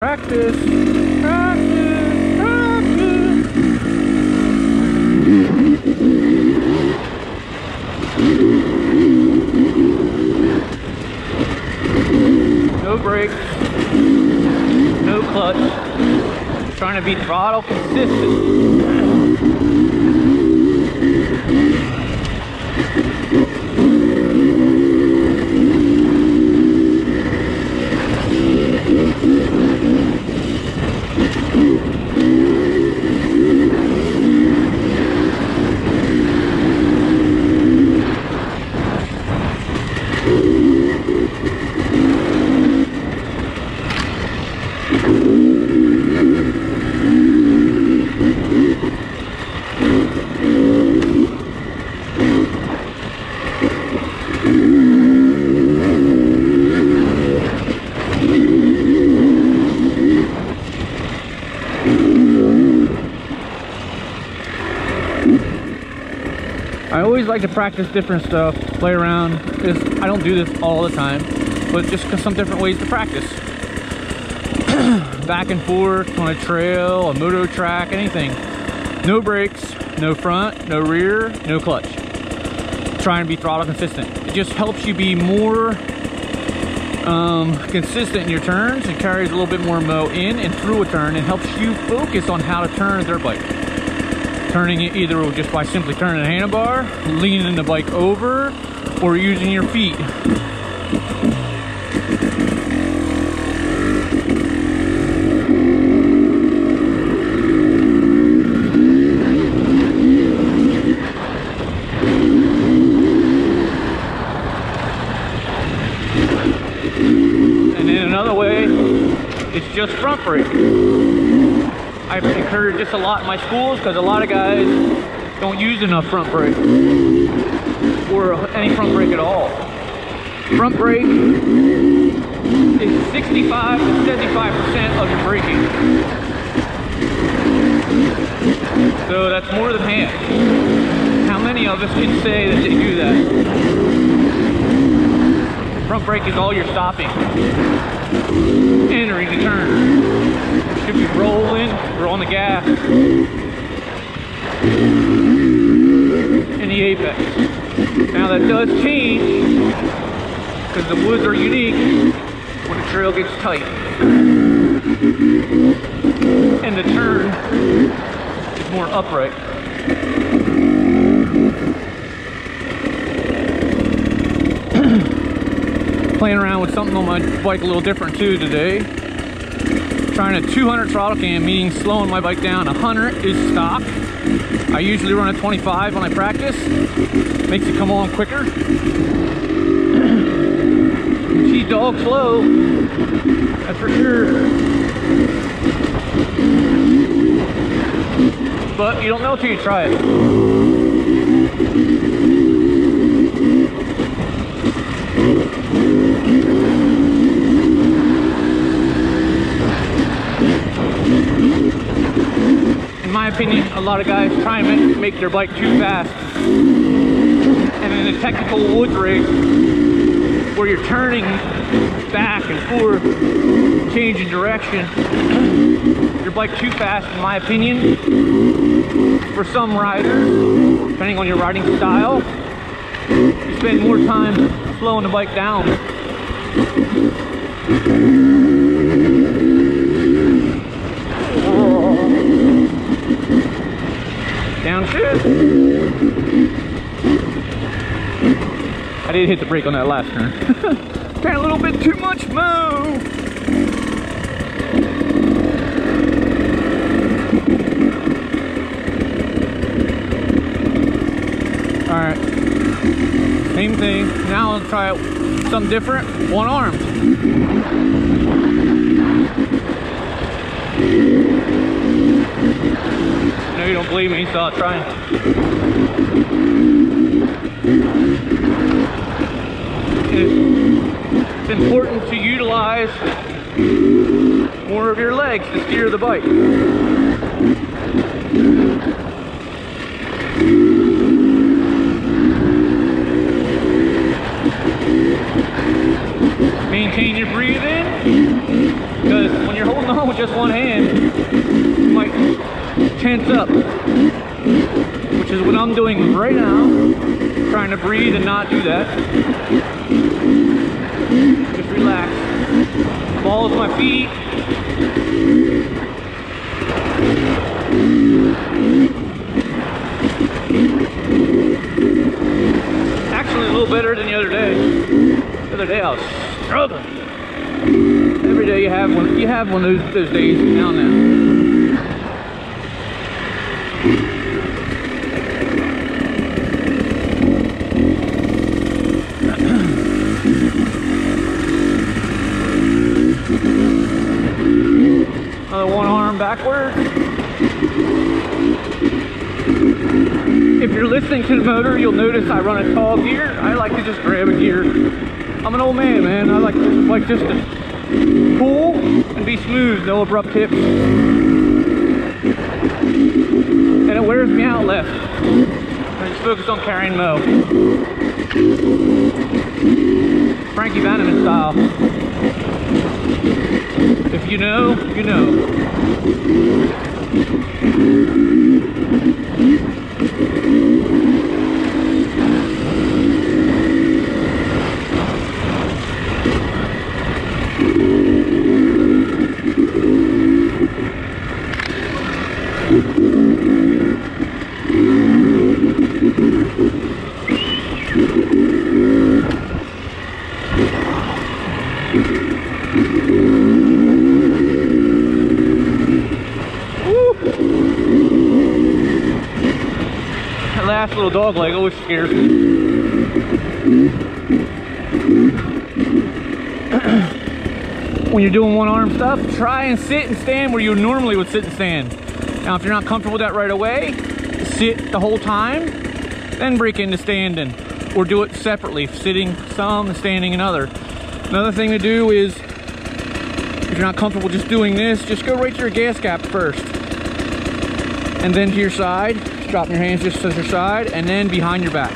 Practice, practice, practice. No brakes, no clutch. Trying to be throttle consistent. I always like to practice different stuff, play around. I don't do this all the time, but just some different ways to practice. Back and forth on a trail, a moto track, anything. No brakes, no front, no rear, no clutch. Try and be throttle consistent. It just helps you be more consistent in your turns and carries a little bit more mo in and through a turn and helps you focus on how to turn a dirt bike. Turning it either just by simply turning the handlebar, leaning the bike over, or using your feet. And then another way is just front brake. I encourage this a lot in my schools because a lot of guys don't use enough front brake or any front brake at all. Front brake is 65 to 75% of your braking. So that's more than half. How many of us can say that they do that? Front brake is all your stopping, entering the turn. Should be rolling or on the gas in the apex. Now that does change because the woods are unique when the trail gets tight and the turn is more upright. Playing around with something on my bike a little different too today. Trying a 200 throttle cam, meaning slowing my bike down. 100 is stock. I usually run a 25 when I practice. Makes it come on quicker. She's dog slow, that's for sure. But you don't know till you try it. In my opinion, a lot of guys try and make their bike too fast. And in a technical woods race, where you're turning back and forth, changing direction, your bike too fast, in my opinion. For some riders, depending on your riding style, you spend more time slowing the bike down. Downshift. I did hit the brake on that last turn. Got a little bit too much mo. Alright. Same thing. Now I'll try something different. One armed. No, you don't believe me, so I'll try. It's important to utilize more of your legs to steer the bike. Maintain your breathing. Because when you're holding on with just one hand, you might tense up, which is what I'm doing right now. Trying to breathe and not do that. Just relax. Balls my feet. Actually a little better than the other day. The other day I was struggling. Every day you have one of those days now and then. Another one arm backward. If you're listening to the motor, you'll notice I run a tall gear. I like to just grab a gear. I'm an old man, I like just to pull and be smooth, no abrupt hips. And it wears me out less. I just focus on carrying Mo. Frankie Vanneman style. If you know, you know. Last little dog leg always scares me. When you're doing one arm stuff, try and sit and stand where you normally would sit and stand. Now if you're not comfortable with that right away, sit the whole time, then break into standing, or do it separately, sitting some and standing another. Another thing to do is, if you're not comfortable just doing this, just go right to your gas cap first, and then to your side. Drop your hands just to your side, and then behind your back.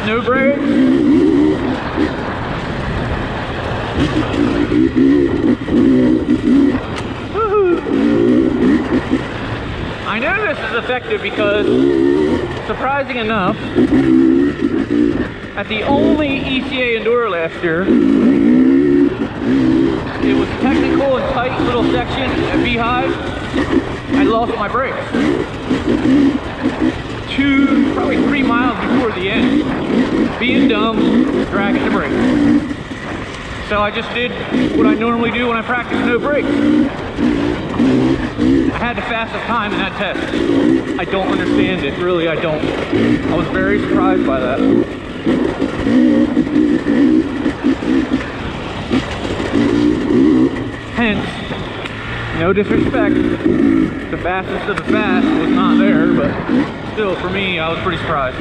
No brakes. I know this is effective because, surprising enough, at the only ECA Enduro last year, it was technical and tight little section at Beehive. I lost my brakes. Probably 3 miles before the end. Being dumb, dragging the brakes. So I just did what I normally do when I practice no brakes. I had the fastest time in that test. I don't understand it, really I don't. I was very surprised by that. Hence, no disrespect, the fastest of the fast was not there, but still for me I was pretty surprised.